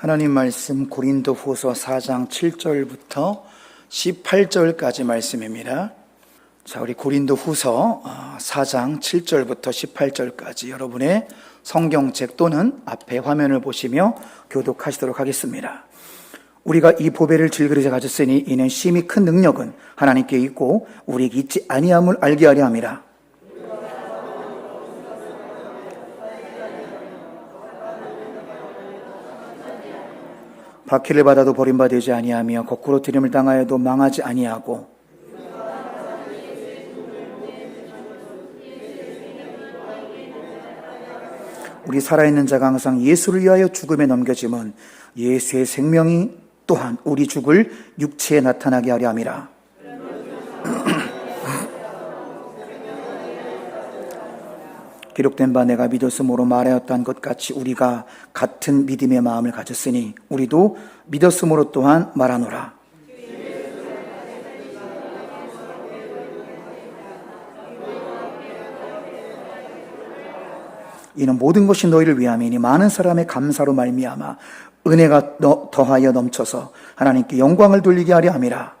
하나님 말씀 고린도후서 4장 7절부터 18절까지 말씀입니다. 자, 우리 고린도후서 4장 7절부터 18절까지 여러분의 성경책 또는 앞에 화면을 보시며 교독하시도록 하겠습니다. 우리가 이 보배를 질그릇에 가졌으니 이는 심히 큰 능력은 하나님께 있고 우리에게 있지 아니함을 알게 하려 함이라. 박해를 받아도 버림받지 아니하며 거꾸로 들임을 당하여도 망하지 아니하고 우리 살아있는 자가 항상 예수를 위하여 죽음에 넘겨짐은 예수의 생명이 또한 우리 죽을 육체에 나타나게 하려 함이라. 기록된 바 내가 믿었으므로 말하였던 것 같이 우리가 같은 믿음의 마음을 가졌으니 우리도 믿었으므로 또한 말하노라. 이는 모든 것이 너희를 위함이니 많은 사람의 감사로 말미암아 은혜가 더하여 넘쳐서 하나님께 영광을 돌리게 하려 함이라.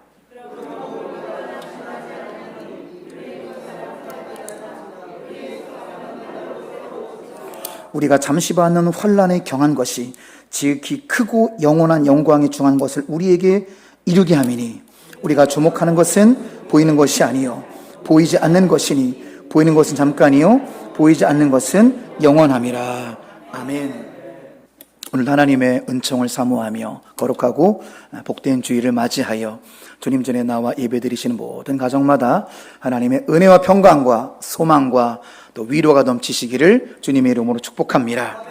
우리가 잠시 받는 환난에 경한 것이 지극히 크고 영원한 영광에 중한 것을 우리에게 이루게 함이니 우리가 주목하는 것은 보이는 것이 아니요 보이지 않는 것이니 보이는 것은 잠깐이요 보이지 않는 것은 영원함이라. 아멘. 오늘 하나님의 은총을 사모하며 거룩하고 복된 주일을 맞이하여 주님 전에 나와 예배드리시는 모든 가정마다 하나님의 은혜와 평강과 소망과 또 위로가 넘치시기를 주님의 이름으로 축복합니다.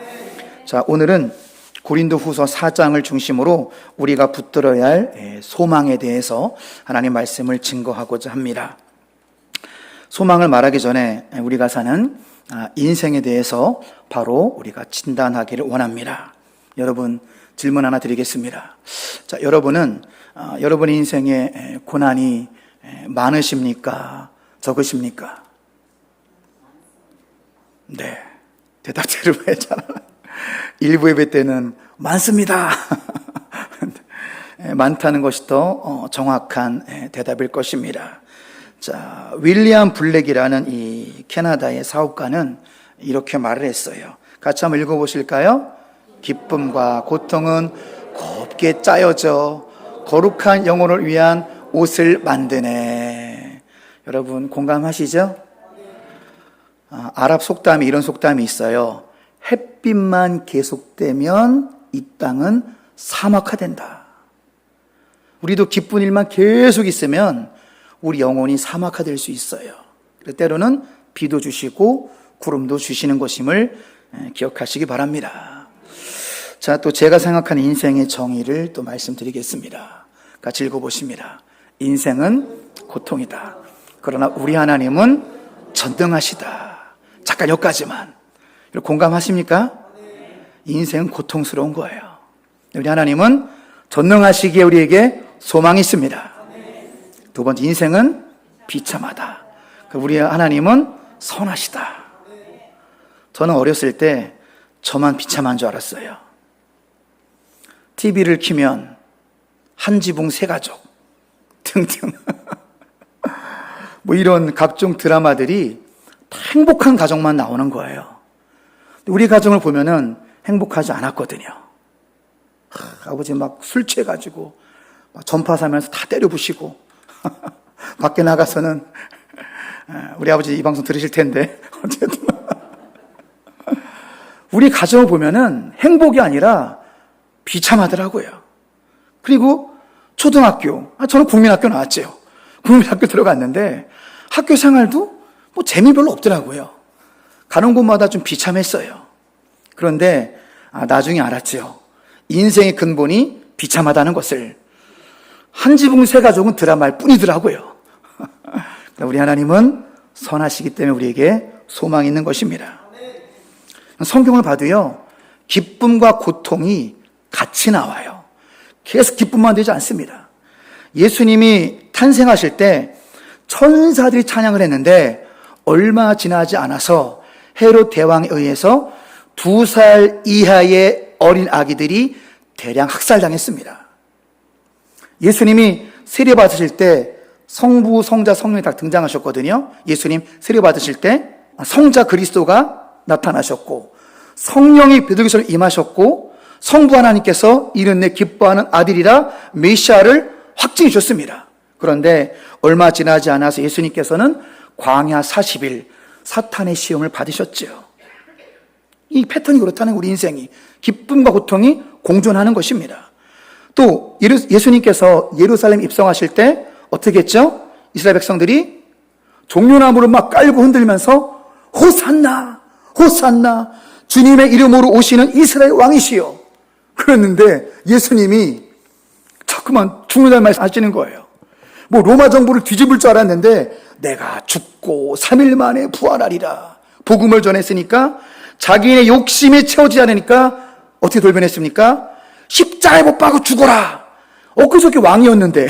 자, 오늘은 고린도후서 4장을 중심으로 우리가 붙들어야 할 소망에 대해서 하나님 말씀을 증거하고자 합니다. 소망을 말하기 전에 우리가 사는 인생에 대해서 바로 우리가 진단하기를 원합니다. 여러분, 질문 하나 드리겠습니다. 자, 여러분은 여러분의 인생에 고난이 많으십니까? 적으십니까? 네, 대답대로 했잖아. 일부 예배 때는 많습니다. 많다는 것이 더 정확한 대답일 것입니다. 자, 윌리엄 블랙이라는 이 캐나다의 사업가는 이렇게 말을 했어요. 같이 한번 읽어보실까요? 기쁨과 고통은 곱게 짜여져 거룩한 영혼을 위한 옷을 만드네. 여러분 공감하시죠? 아랍 속담에 이런 속담이 있어요. 햇빛만 계속되면 이 땅은 사막화된다. 우리도 기쁜 일만 계속 있으면 우리 영혼이 사막화될 수 있어요. 때로는 비도 주시고 구름도 주시는 것임을 기억하시기 바랍니다. 자, 또 제가 생각하는 인생의 정의를 또 말씀드리겠습니다. 같이 읽어보십니다. 인생은 고통이다. 그러나 우리 하나님은 전능하시다. 잠깐 여기까지만. 공감하십니까? 인생은 고통스러운 거예요. 우리 하나님은 전능하시기에 우리에게 소망이 있습니다. 두 번째, 인생은 비참하다. 우리 하나님은 선하시다. 저는 어렸을 때 저만 비참한 줄 알았어요. TV를 켜면 한 지붕 세 가족 등등 뭐 이런 각종 드라마들이 다 행복한 가정만 나오는 거예요. 우리 가정을 보면은 행복하지 않았거든요. 아버지 막 술 취해가지고 막 전파 사면서 다 때려 부시고 밖에 나가서는 우리 아버지 이 방송 들으실 텐데 어쨌든 우리 가정을 보면은 행복이 아니라 비참하더라고요. 그리고 초등학교, 저는 국민학교 나왔죠. 국민학교 들어갔는데 학교 생활도 뭐 재미 별로 없더라고요. 가는 곳마다 좀 비참했어요. 그런데 나중에 알았죠. 인생의 근본이 비참하다는 것을. 한 지붕 세 가족은 드라마일 뿐이더라고요. 우리 하나님은 선하시기 때문에 우리에게 소망이 있는 것입니다. 성경을 봐도요, 기쁨과 고통이 같이 나와요. 계속 기쁨만 되지 않습니다. 예수님이 탄생하실 때 천사들이 찬양을 했는데 얼마 지나지 않아서 헤롯 대왕에 의해서 2살 이하의 어린 아기들이 대량 학살당했습니다. 예수님이 세례 받으실 때 성부, 성자, 성령이 다 등장하셨거든요. 예수님 세례 받으실 때 성자 그리스도가 나타나셨고 성령이 베드로에게 임하셨고 성부 하나님께서 이는 내 기뻐하는 아들이라 메시아를 확증해 주셨습니다. 그런데 얼마 지나지 않아서 예수님께서는 광야 40일 사탄의 시험을 받으셨죠. 이 패턴이 그렇다는 우리 인생이 기쁨과 고통이 공존하는 것입니다. 또 예수님께서 예루살렘 입성하실 때 어떻게 했죠? 이스라엘 백성들이 종려나무를 막 깔고 흔들면서 호산나 호산나 주님의 이름으로 오시는 이스라엘 왕이시여 그랬는데 예수님이 자꾸만 죽는다는 말씀 하시는 거예요. 뭐 로마 정부를 뒤집을 줄 알았는데 내가 죽고 3일 만에 부활하리라 복음을 전했으니까 자기의 욕심에 채워지지 않으니까 어떻게 돌변했습니까? 십자가에 못 박아 죽어라. 엊그저께 왕이었는데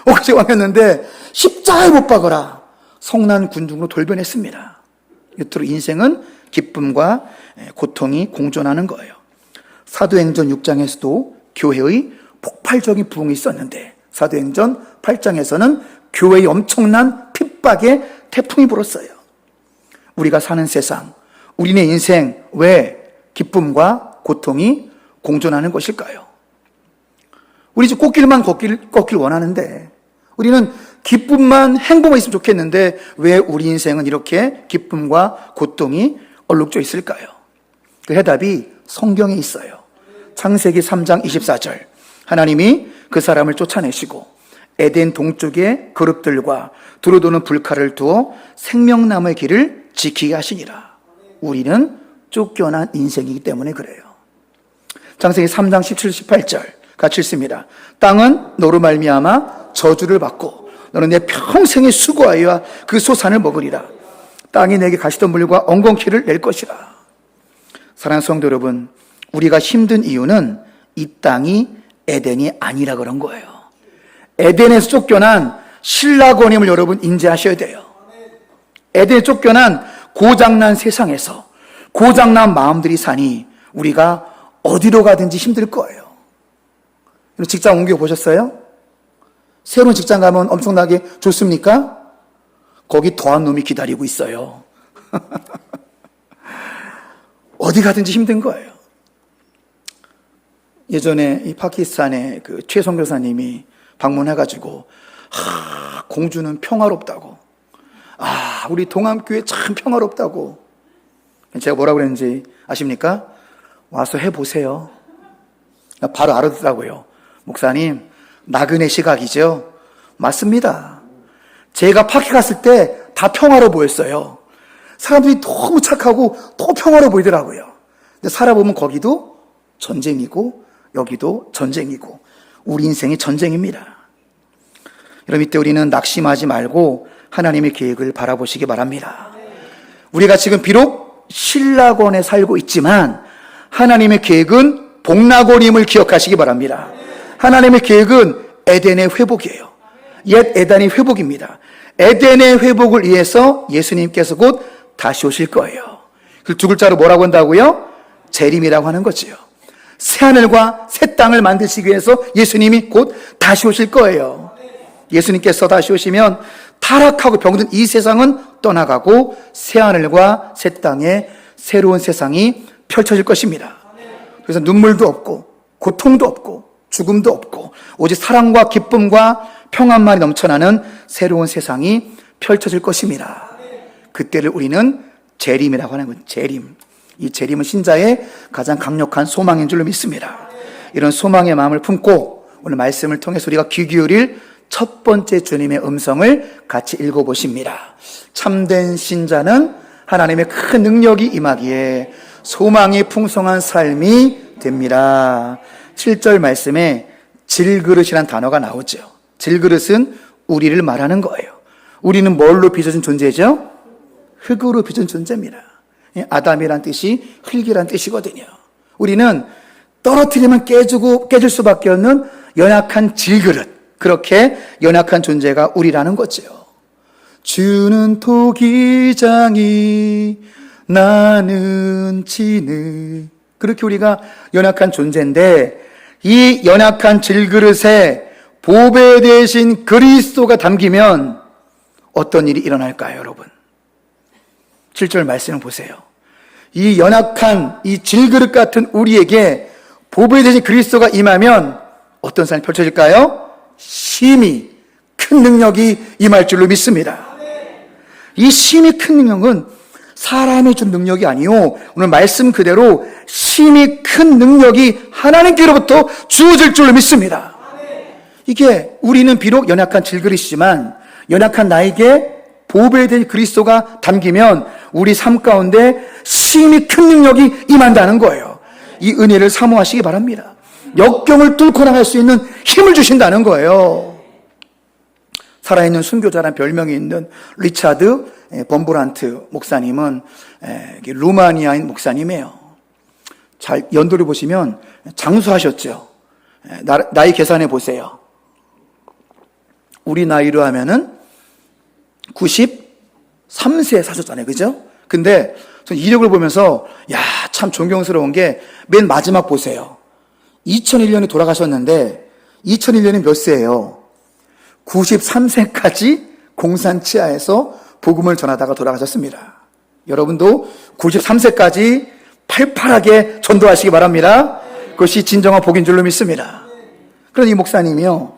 엊그저께 왕이었는데 십자가에 못 박아라. 성난 군중으로 돌변했습니다. 이토록 인생은 기쁨과 고통이 공존하는 거예요. 사도행전 6장에서도 교회의 폭발적인 부흥이 있었는데 사도행전 8장에서는 교회의 엄청난 핍박의 태풍이 불었어요. 우리가 사는 세상, 우리네 인생 왜 기쁨과 고통이 공존하는 것일까요? 우리 이제 꽃길만 걷길 원하는데 우리는 기쁨만 행복만 있으면 좋겠는데 왜 우리 인생은 이렇게 기쁨과 고통이 얼룩져 있을까요? 그 해답이 성경에 있어요. 창세기 3장 24절 하나님이 그 사람을 쫓아내시고 에덴 동쪽에 그룹들과 두루도는 불칼을 두어 생명나무의 길을 지키게 하시니라. 우리는 쫓겨난 인생이기 때문에 그래요. 창세기 3장 17, 18절 같이 읽습니다. 땅은 너로 말미암아 저주를 받고 너는 내 평생의 수고하여 그 소산을 먹으리라. 땅이 내게 가시던 물과 엉겅퀴를 낼 것이라. 사랑하는 성도 여러분, 우리가 힘든 이유는 이 땅이 에덴이 아니라 그런 거예요. 에덴에서 쫓겨난 신라권임을 여러분 인지하셔야 돼요. 에덴에 쫓겨난 고장난 세상에서 고장난 마음들이 사니 우리가 어디로 가든지 힘들 거예요. 직장 옮겨보셨어요? 새로운 직장 가면 엄청나게 좋습니까? 거기 더한 놈이 기다리고 있어요. 어디 가든지 힘든 거예요. 예전에 이 파키스탄의 그 최 선교사님이 방문해가지고 공주는 평화롭다고 우리 동암교회 참 평화롭다고 제가 뭐라고 그랬는지 아십니까? 와서 해보세요. 바로 알아듣더라고요. 목사님 나그네 시각이죠? 맞습니다. 제가 파키 갔을 때 다 평화로 보였어요. 사람들이 너무 착하고 더 평화로 보이더라고요. 근데 살아보면 거기도 전쟁이고 여기도 전쟁이고 우리 인생이 전쟁입니다. 여러분 이때 우리는 낙심하지 말고 하나님의 계획을 바라보시기 바랍니다. 우리가 지금 비록 신라권에 살고 있지만 하나님의 계획은 복락원임을 기억하시기 바랍니다. 하나님의 계획은 에덴의 회복이에요. 옛 에덴의 회복입니다. 에덴의 회복을 위해서 예수님께서 곧 다시 오실 거예요. 그 두 글자로 뭐라고 한다고요? 재림이라고 하는 거지요. 새하늘과 새 땅을 만드시기 위해서 예수님이 곧 다시 오실 거예요. 예수님께서 다시 오시면 타락하고 병든 이 세상은 떠나가고 새하늘과 새 땅에 새로운 세상이 펼쳐질 것입니다. 그래서 눈물도 없고 고통도 없고 죽음도 없고 오직 사랑과 기쁨과 평안만이 넘쳐나는 새로운 세상이 펼쳐질 것입니다. 그때를 우리는 재림이라고 하는 거예요. 재림. 이 재림은 신자의 가장 강력한 소망인 줄로 믿습니다. 이런 소망의 마음을 품고 오늘 말씀을 통해서 우리가 귀 기울일 첫 번째 주님의 음성을 같이 읽어보십니다. 참된 신자는 하나님의 큰 능력이 임하기에 소망이 풍성한 삶이 됩니다. 7절 말씀에 질그릇이란 단어가 나오죠. 질그릇은 우리를 말하는 거예요. 우리는 뭘로 빚어진 존재죠? 흙으로 빚은 존재입니다. 아담이란 뜻이 흙이란 뜻이거든요. 우리는 떨어뜨리면 깨질 수밖에 없는 연약한 질그릇, 그렇게 연약한 존재가 우리라는 거죠. 주는 토기장이 나는 진흙. 그렇게 우리가 연약한 존재인데 이 연약한 질그릇에 보배 대신 그리스도가 담기면 어떤 일이 일어날까요, 여러분? 7절 말씀을 보세요. 이 연약한 이 질그릇 같은 우리에게 보배 대신 그리스도가 임하면 어떤 삶이 펼쳐질까요? 심히 큰 능력이 임할 줄로 믿습니다. 이 심히 큰 능력은 사람이 준 능력이 아니요, 오늘 말씀 그대로 심히 큰 능력이 하나님께로부터 주어질 줄로 믿습니다. 이게 우리는 비록 연약한 질그릇이지만 연약한 나에게 보배된 그리스도가 담기면 우리 삶 가운데 심히 큰 능력이 임한다는 거예요. 이 은혜를 사모하시기 바랍니다. 역경을 뚫고 나갈 수 있는 힘을 주신다는 거예요. 살아있는 순교자란 별명이 있는 리차드 범브란트 목사님은 루마니아인 목사님이에요. 잘 연도를 보시면 장수하셨죠. 나이 계산해 보세요. 우리 나이로 하면은 93세에 사셨잖아요. 그죠? 근데 이력을 보면서 참 존경스러운 게 맨 마지막 보세요. 2001년에 돌아가셨는데 2001년이 몇 세예요? 93세까지 공산 치하에서 복음을 전하다가 돌아가셨습니다. 여러분도 93세까지 팔팔하게 전도하시기 바랍니다. 그것이 진정한 복인 줄로 믿습니다. 그런 이 목사님이요,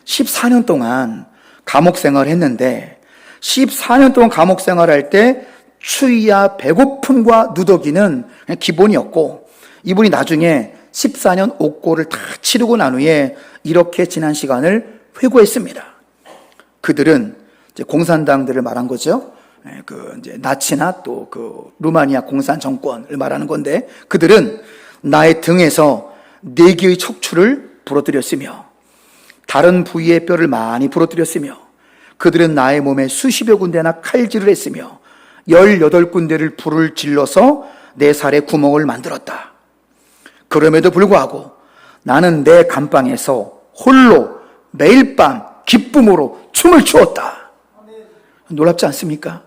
14년 동안 감옥 생활을 했는데 14년 동안 감옥 생활할 때 추위야 배고픔과 누더기는 그냥 기본이었고, 이분이 나중에 14년 옥고를 다 치르고 난 후에 이렇게 지난 시간을 회고했습니다. 그들은 이제 공산당들을 말한 거죠. 이제 나치나 또 루마니아 공산 정권을 말하는 건데, 그들은 나의 등에서 4개의 척추를 부러뜨렸으며 다른 부위의 뼈를 많이 부러뜨렸으며, 그들은 나의 몸에 수십여 군데나 칼질을 했으며 18군데를 불을 질러서 내 살에 구멍을 만들었다. 그럼에도 불구하고 나는 내 감방에서 홀로 매일 밤 기쁨으로 춤을 추었다. 놀랍지 않습니까?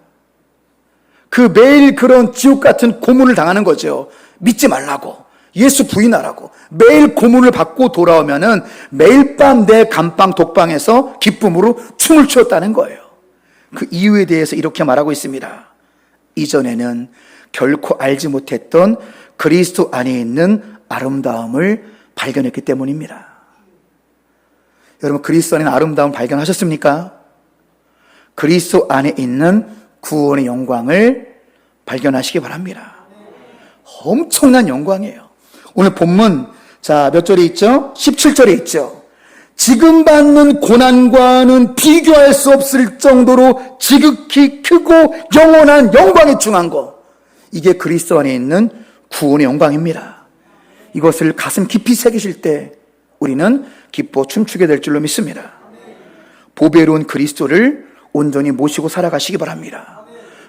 그 매일 그런 지옥 같은 고문을 당하는 거죠. 믿지 말라고, 예수 부인하라고 매일 고문을 받고 돌아오면은 매일 밤 내 감방 독방에서 기쁨으로 춤을 추었다는 거예요. 그 이유에 대해서 이렇게 말하고 있습니다. 이전에는 결코 알지 못했던 그리스도 안에 있는 아름다움을 발견했기 때문입니다. 여러분, 그리스도 안에 있는 아름다움 발견하셨습니까? 그리스도 안에 있는 구원의 영광을 발견하시기 바랍니다. 엄청난 영광이에요. 오늘 본문, 몇 절에 있죠? 17절에 있죠. 지금 받는 고난과는 비교할 수 없을 정도로 지극히 크고 영원한 영광에 중한 것, 이게 그리스도 안에 있는 구원의 영광입니다. 이것을 가슴 깊이 새기실 때 우리는 기뻐 춤추게 될 줄로 믿습니다. 보배로운 그리스도를 온전히 모시고 살아가시기 바랍니다.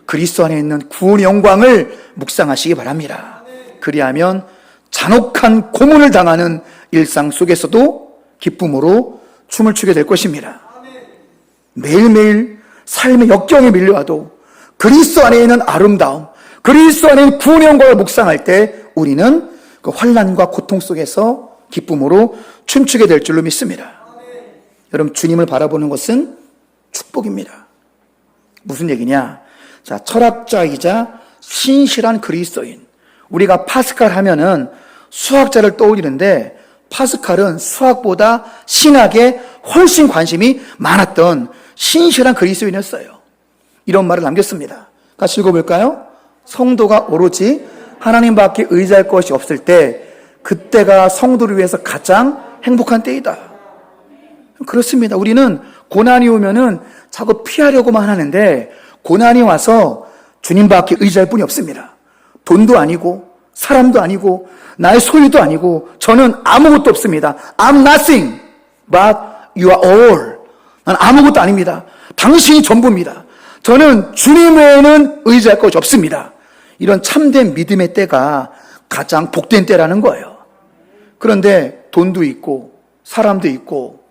그리스도 안에 있는 구원의 영광을 묵상하시기 바랍니다. 그리하면 잔혹한 고문을 당하는 일상 속에서도 기쁨으로 춤을 추게 될 것입니다. 매일매일 삶의 역경에 밀려와도 그리스도 안에 있는 아름다움, 그리스도 안에 있는 구원의 영광을 묵상할 때 우리는 그 환난과 고통 속에서 기쁨으로 춤추게 될 줄로 믿습니다. 여러분, 주님을 바라보는 것은 축복입니다. 무슨 얘기냐? 철학자이자 신실한 그리스도인, 우리가 파스칼 하면은 수학자를 떠올리는데, 파스칼은 수학보다 신학에 훨씬 관심이 많았던 신실한 그리스도인이었어요. 이런 말을 남겼습니다. 같이 읽어볼까요? 성도가 오로지 하나님밖에 의지할 것이 없을 때, 그때가 성도를 위해서 가장 행복한 때이다. 그렇습니다. 우리는 고난이 오면은 자꾸 피하려고만 하는데, 고난이 와서 주님밖에 의지할 뿐이 없습니다. 돈도 아니고 사람도 아니고 나의 소유도 아니고 저는 아무것도 없습니다. I'm nothing, but you are all. 난 아무것도 아닙니다. 당신이 전부입니다. 저는 주님 외에는 의지할 것이 없습니다. 이런 참된 믿음의 때가 가장 복된 때라는 거예요. 그런데 돈도 있고 사람도 있고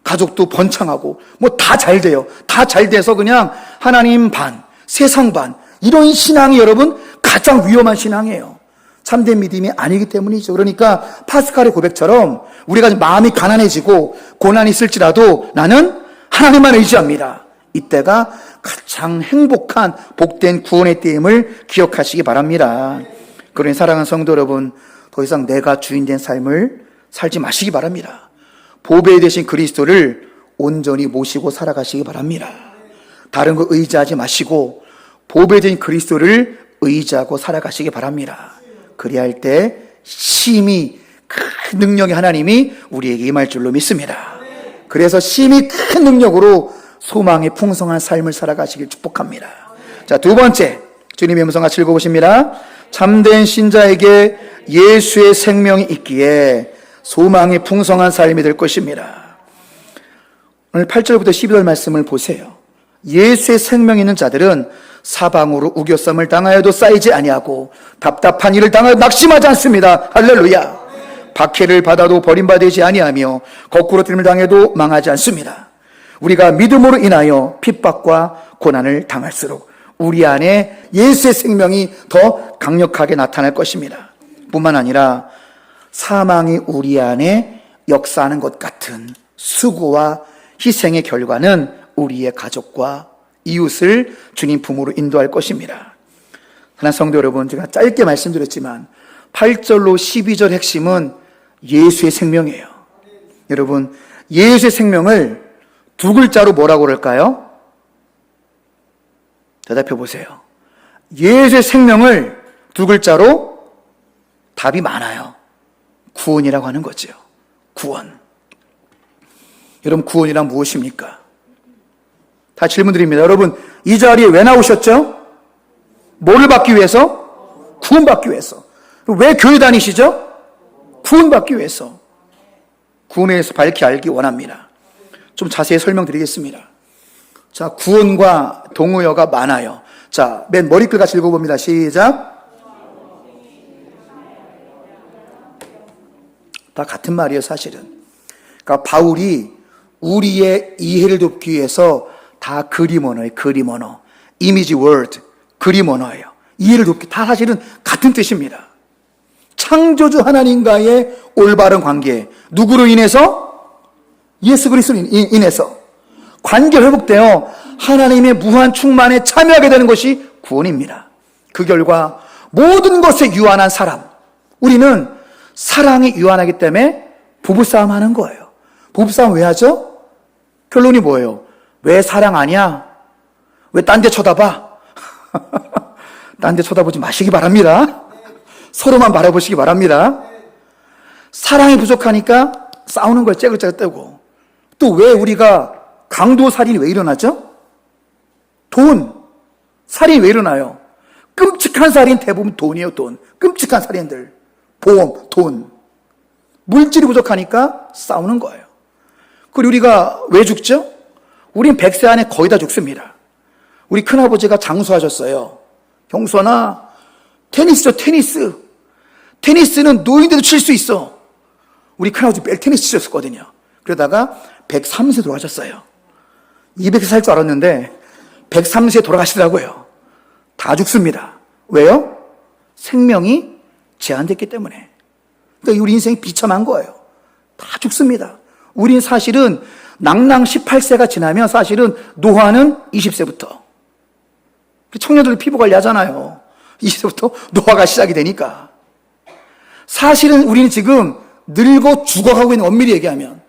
가족도 번창하고 뭐 다 잘 돼요. 다 잘 돼서 그냥 하나님 반, 세상 반, 이런 신앙이 여러분 가장 위험한 신앙이에요. 참된 믿음이 아니기 때문이죠. 그러니까 파스칼의 고백처럼 우리가 마음이 가난해지고 고난이 있을지라도 나는 하나님만 의지합니다. 이때가 가장 행복한 복된 구원의 때임을 기억하시기 바랍니다. 그러니 사랑하는 성도 여러분, 더 이상 내가 주인된 삶을 살지 마시기 바랍니다. 보배 되신 그리스도를 온전히 모시고 살아가시기 바랍니다. 다른 거 의지하지 마시고 보배 된 그리스도를 의지하고 살아가시기 바랍니다. 그리할 때 심히 큰 능력의 하나님이 우리에게 임할 줄로 믿습니다. 그래서 심히 큰 능력으로 소망의 풍성한 삶을 살아가시길 축복합니다. 자, 두 번째, 주님의 음성 같이 읽어보십니다. 참된 신자에게 예수의 생명이 있기에 소망의 풍성한 삶이 될 것입니다. 오늘 8절부터 12절 말씀을 보세요. 예수의 생명이 있는 자들은 사방으로 우겨쌈을 당하여도 쌓이지 아니하고 답답한 일을 당하여도 낙심하지 않습니다. 할렐루야. 박해를 받아도 버림받지 아니하며 거꾸로 들림을 당해도 망하지 않습니다. 우리가 믿음으로 인하여 핍박과 고난을 당할수록 우리 안에 예수의 생명이 더 강력하게 나타날 것입니다. 뿐만 아니라 사망이 우리 안에 역사하는 것 같은 수고와 희생의 결과는 우리의 가족과 이웃을 주님 품으로 인도할 것입니다. 하나 성도 여러분, 제가 짧게 말씀드렸지만 8절로 12절 핵심은 예수의 생명이에요. 여러분, 예수의 생명을 두 글자로 뭐라고 그럴까요? 대답해 보세요. 예수의 생명을 두 글자로 답이 많아요. 구원이라고 하는 거죠. 구원. 여러분, 구원이란 무엇입니까? 다 질문 드립니다. 여러분, 이 자리에 왜 나오셨죠? 뭐를 받기 위해서? 구원받기 위해서. 왜 교회 다니시죠? 구원받기 위해서. 구원에 대해서 밝히 알기 원합니다. 좀 자세히 설명드리겠습니다. 자, 구원과 동의어가 많아요. 자, 맨 머리끝 같이 읽어봅니다. 시작. 다 같은 말이에요, 사실은. 그러니까 바울이 우리의 이해를 돕기 위해서 다 그림 언어예요, 그림 언어. 이미지 월드, 그림 언어예요. 이해를 돕기, 다 사실은 같은 뜻입니다. 창조주 하나님과의 올바른 관계. 누구로 인해서? 예수 그리스도로 인해서. 관계가 회복되어 하나님의 무한 충만에 참여하게 되는 것이 구원입니다. 그 결과 모든 것에 유한한 사람. 우리는 사랑이 유한하기 때문에 부부싸움 하는 거예요. 부부싸움 왜 하죠? 결론이 뭐예요? 왜 사랑하냐? 왜 딴 데 쳐다봐? 딴 데 쳐다보지 마시기 바랍니다. 서로만 바라보시기 바랍니다. 사랑이 부족하니까 싸우는 걸 째글째글 떼고. 또 왜 우리가 강도 살인이 왜 일어나죠? 돈. 살인이 왜 일어나요? 끔찍한 살인 대부분 돈이에요, 돈. 끔찍한 살인들. 보험, 돈. 물질이 부족하니까 싸우는 거예요. 그리고 우리가 왜 죽죠? 우린 100세 안에 거의 다 죽습니다. 우리 큰아버지가 장수하셨어요. 형수나 테니스죠, 테니스. 테니스는 노인데도 칠 수 있어. 우리 큰아버지 매일 테니스 치셨거든요. 그러다가 103세 돌아가셨어요. 200세 살 줄 알았는데 103세 돌아가시더라고요. 다 죽습니다. 왜요? 생명이 제한됐기 때문에. 그러니까 우리 인생이 비참한 거예요. 다 죽습니다. 우린 사실은 낭낭 18세가 지나면 사실은 노화는 20세부터. 청년들 피부 관리하잖아요. 20세부터 노화가 시작이 되니까. 사실은 우리는 지금 늙어 죽어가고 있는 엄밀히 얘기하면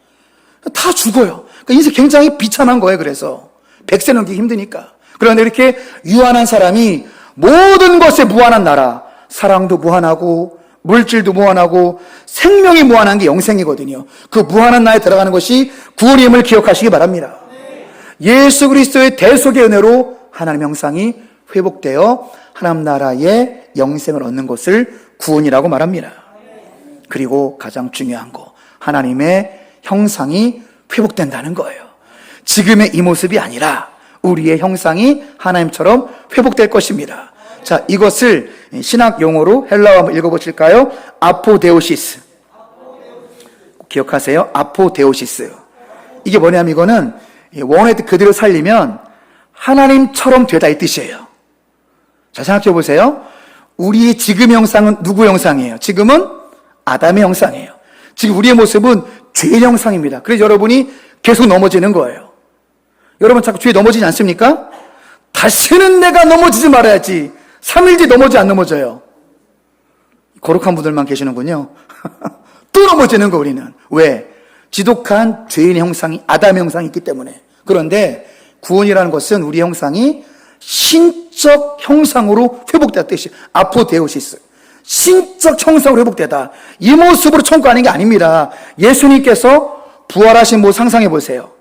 다 죽어요. 그러니까 인생 굉장히 비참한 거예요. 그래서 100세 넘기기 힘드니까. 그런데 이렇게 유한한 사람이 모든 것에 무한한 나라, 사랑도 무한하고 물질도 무한하고 생명이 무한한 게 영생이거든요. 그 무한한 나라에 들어가는 것이 구원임을 기억하시기 바랍니다. 예수 그리스도의 대속의 은혜로 하나님의 형상이 회복되어 하나님 나라의 영생을 얻는 것을 구원이라고 말합니다. 그리고 가장 중요한 거, 하나님의 형상이 회복된다는 거예요. 지금의 이 모습이 아니라 우리의 형상이 하나님처럼 회복될 것입니다. 자, 이것을 신학 용어로 헬라어 한번 읽어보실까요? 아포데오시스. 기억하세요? 아포데오시스. 이게 뭐냐면 이거는 원어의 뜻 그대로 살리면 하나님처럼 되다 이 뜻이에요. 자, 생각해 보세요. 우리의 지금 형상은 누구 형상이에요? 지금은 아담의 형상이에요. 지금 우리의 모습은 죄의 형상입니다. 그래서 여러분이 계속 넘어지는 거예요. 여러분 자꾸 죄에 넘어지지 않습니까? 다시는 내가 넘어지지 말아야지. 3일 뒤에 안 넘어져요. 거룩한 분들만 계시는군요. 또 넘어지는 거 우리는. 왜? 지독한 죄인의 형상이 아담의 형상이 있기 때문에. 그런데 구원이라는 것은 우리 형상이 신적 형상으로 회복되다 뜻이 아포데오시스. 신적 형상으로 회복되다. 이 모습으로 천국하는 게 아닙니다. 예수님께서 부활하신 모습 상상해 보세요.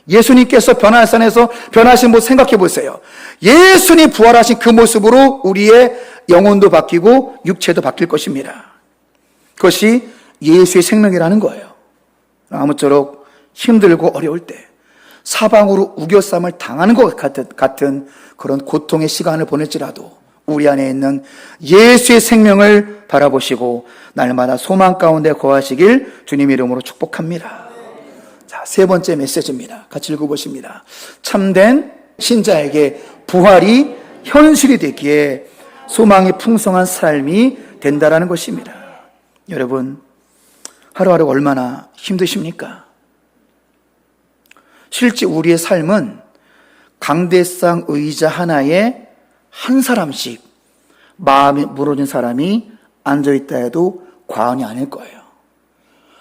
예수님께서 변화산에서 변하신 모습 생각해 보세요. 예수님 부활하신 그 모습으로 우리의 영혼도 바뀌고 육체도 바뀔 것입니다. 그것이 예수의 생명이라는 거예요. 아무쪼록 힘들고 어려울 때 사방으로 우겨쌈을 당하는 것 같은 그런 고통의 시간을 보낼지라도 우리 안에 있는 예수의 생명을 바라보시고 날마다 소망 가운데 거하시길 주님 이름으로 축복합니다. 자, 세 번째 메시지입니다. 같이 읽어보십니다. 참된 신자에게 부활이 현실이 되기에 소망이 풍성한 삶이 된다라는 것입니다. 여러분, 하루하루 얼마나 힘드십니까? 실제 우리의 삶은 강대상 의자 하나에 한 사람씩 마음이 무너진 사람이 앉아있다 해도 과언이 아닐 거예요.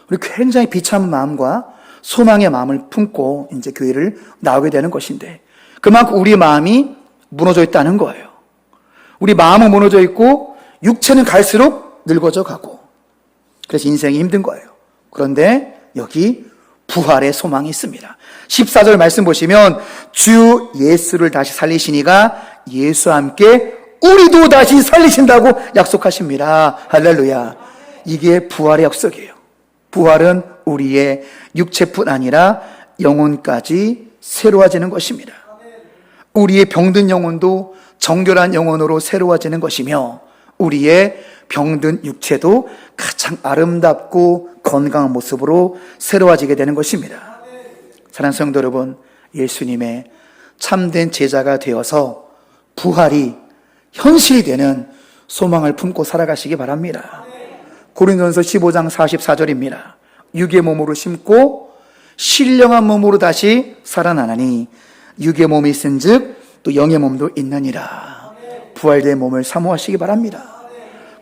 우리 굉장히 비참한 마음과 소망의 마음을 품고 이제 교회를 나오게 되는 것인데 그만큼 우리 마음이 무너져 있다는 거예요. 우리 마음은 무너져 있고 육체는 갈수록 늙어져 가고 그래서 인생이 힘든 거예요. 그런데 여기 부활의 소망이 있습니다. 14절 말씀 보시면 주 예수를 다시 살리시니가 예수와 함께 우리도 다시 살리신다고 약속하십니다. 할렐루야. 이게 부활의 약속이에요. 부활은 우리의 육체뿐 아니라 영혼까지 새로워지는 것입니다. 우리의 병든 영혼도 정결한 영혼으로 새로워지는 것이며 우리의 병든 육체도 가장 아름답고 건강한 모습으로 새로워지게 되는 것입니다. 사랑하는 성도 여러분, 예수님의 참된 제자가 되어서 부활이 현실이 되는 소망을 품고 살아가시기 바랍니다. 고린도전서 15장 44절입니다. 육의 몸으로 심고 신령한 몸으로 다시 살아나나니 육의 몸이 있은즉 또 영의 몸도 있느니라. 부활된 몸을 사모하시기 바랍니다.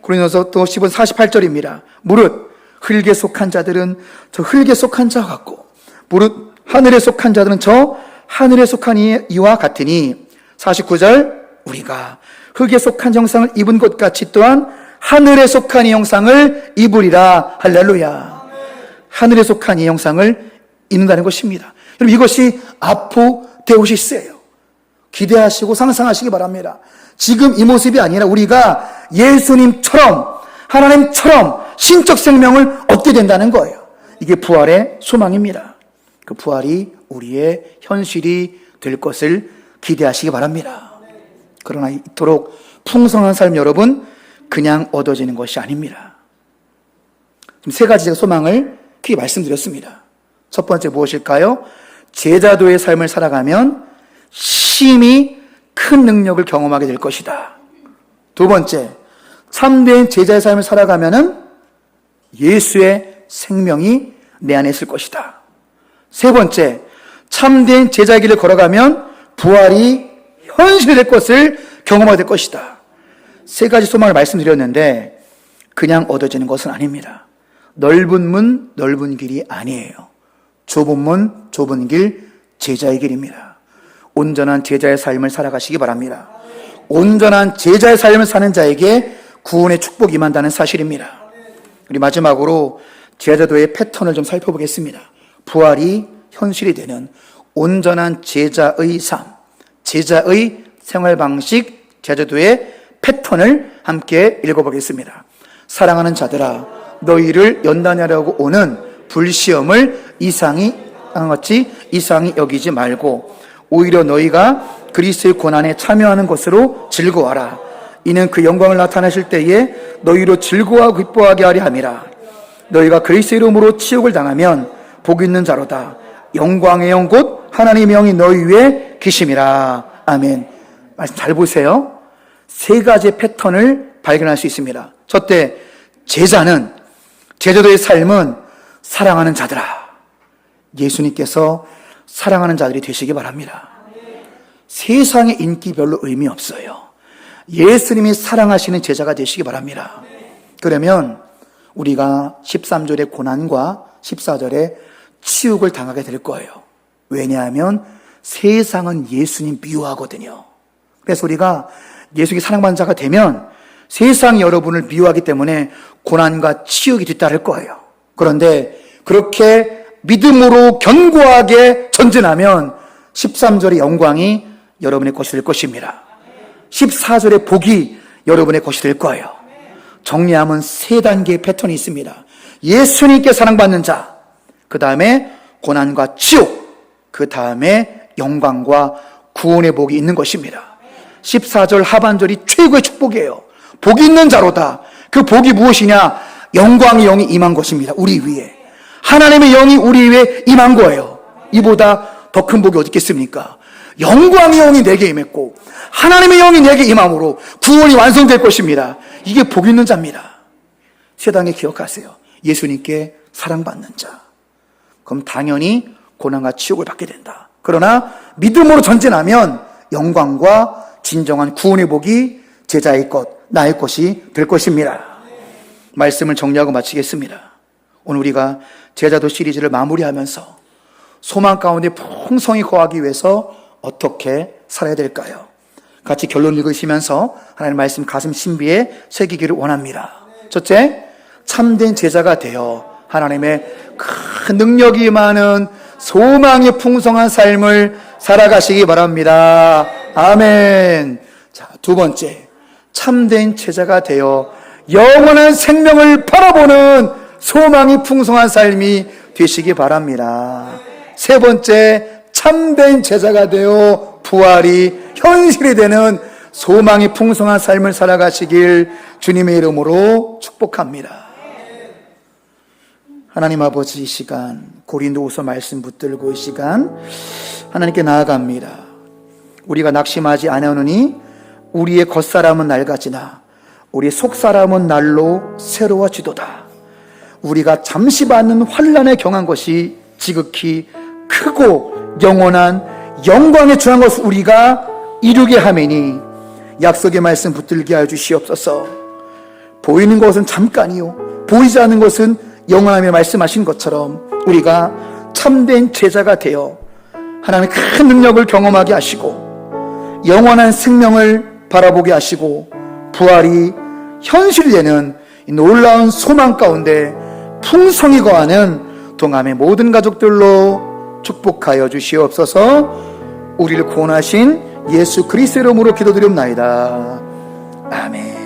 고린도전서 또 15장 48절입니다. 무릇 흙에 속한 자들은 저 흙에 속한 자와 같고 무릇 하늘에 속한 자들은 저 하늘에 속한 이와 같으니 49절 우리가 흙에 속한 형상을 입은 것 같이 또한 하늘에 속한 이 형상을 입으리라. 할렐루야. 하늘에 속한 이 형상을 입는다는 것입니다. 여러분 이것이 아포데오시스예요. 기대하시고 상상하시기 바랍니다. 지금 이 모습이 아니라 우리가 예수님처럼 하나님처럼 신적 생명을 얻게 된다는 거예요. 이게 부활의 소망입니다. 그 부활이 우리의 현실이 될 것을 기대하시기 바랍니다. 그러나 이토록 풍성한 삶 여러분 그냥 얻어지는 것이 아닙니다. 지금 세 가지 소망을 크게 말씀드렸습니다. 첫 번째 무엇일까요? 제자도의 삶을 살아가면 심히 큰 능력을 경험하게 될 것이다. 두 번째, 참된 제자의 삶을 살아가면은 예수의 생명이 내 안에 있을 것이다. 세 번째, 참된 제자의 길을 걸어가면 부활이 현실이 될 것을 경험하게 될 것이다. 세 가지 소망을 말씀드렸는데 그냥 얻어지는 것은 아닙니다. 넓은 문, 넓은 길이 아니에요. 좁은 문, 좁은 길, 제자의 길입니다. 온전한 제자의 삶을 살아가시기 바랍니다. 온전한 제자의 삶을 사는 자에게 구원의 축복이 임한다는 사실입니다. 우리 마지막으로 제자도의 패턴을 좀 살펴보겠습니다. 부활이 현실이 되는 온전한 제자의 삶, 제자의 생활 방식, 제자도의 패턴을 함께 읽어보겠습니다. 사랑하는 자들아, 너희를 연단하려고 오는 불시험을 이상히 여기지 말고 오히려 너희가 그리스도의 고난에 참여하는 것으로 즐거워하라. 이는 그 영광을 나타내실 때에 너희로 즐거워하고 기뻐하게 하려 함이라. 너희가 그리스도 이름으로 치욕을 당하면 복 있는 자로다. 영광의 영 곧 하나님의 영이 너희 위에 계심이라. 아멘. 말씀 잘 보세요. 세 가지 패턴을 발견할 수 있습니다. 저때 제자도의 삶은 사랑하는 자들아, 예수님께서 사랑하는 자들이 되시기 바랍니다. 세상의 인기 별로 의미 없어요. 예수님이 사랑하시는 제자가 되시기 바랍니다. 그러면 우리가 13절의 고난과 14절의 치욕을 당하게 될 거예요. 왜냐하면 세상은 예수님 미워하거든요. 그래서 우리가 예수님이 사랑받는 자가 되면 세상이 여러분을 미워하기 때문에 고난과 치욕이 뒤따를 거예요. 그런데 그렇게 믿음으로 견고하게 전진하면 13절의 영광이 여러분의 것이 될 것입니다. 14절의 복이 여러분의 것이 될 거예요. 정리하면 세 단계의 패턴이 있습니다. 예수님께 사랑받는 자, 그 다음에 고난과 치욕, 그 다음에 영광과 구원의 복이 있는 것입니다. 14절 하반절이 최고의 축복이에요. 복이 있는 자로다. 그 복이 무엇이냐? 영광의 영이 임한 것입니다. 우리 위에. 하나님의 영이 우리 위에 임한 거예요. 이보다 더 큰 복이 어디 있겠습니까? 영광의 영이 내게 임했고 하나님의 영이 내게 임함으로 구원이 완성될 것입니다. 이게 복 있는 자입니다. 세상에 기억하세요. 예수님께 사랑받는 자. 그럼 당연히 고난과 치욕을 받게 된다. 그러나 믿음으로 전진하면 영광과 진정한 구원의 복이 제자의 것, 나의 것이 될 것입니다. 말씀을 정리하고 마치겠습니다. 오늘 우리가 제자도 시리즈를 마무리하면서 소망 가운데 풍성히 거하기 위해서 어떻게 살아야 될까요? 같이 결론 읽으시면서 하나님의 말씀 가슴 신비에 새기기를 원합니다. 첫째, 참된 제자가 되어 하나님의 큰 능력이 많은 소망이 풍성한 삶을 살아가시기 바랍니다. 아멘. 자, 두 번째, 참된 제자가 되어 영원한 생명을 바라보는 소망이 풍성한 삶이 되시기 바랍니다. 세 번째, 참된 제자가 되어 부활이 현실이 되는 소망이 풍성한 삶을 살아가시길 주님의 이름으로 축복합니다. 하나님 아버지, 이 시간 고린도후서 말씀 붙들고 이 시간 하나님께 나아갑니다. 우리가 낙심하지 아니하노니 우리의 겉사람은 낡아지나 우리 속사람은 날로 새로워지도다. 우리가 잠시 받는 환난에 경한 것이 지극히 크고 영원한 영광에 중한 것을 우리가 이루게 하매니 약속의 말씀 붙들게 하여 주시옵소서. 보이는 것은 잠깐이요 보이지 않는 것은 영원함에 말씀하신 것처럼 우리가 참된 제자가 되어 하나님의 큰 능력을 경험하게 하시고 영원한 생명을 바라보게 하시고 부활이 현실이 되는 놀라운 소망 가운데 풍성히 거하는 동암의 모든 가족들로 축복하여 주시옵소서. 우리를 구원하신 예수 그리스도의 이름으로 기도드립나이다. 아멘.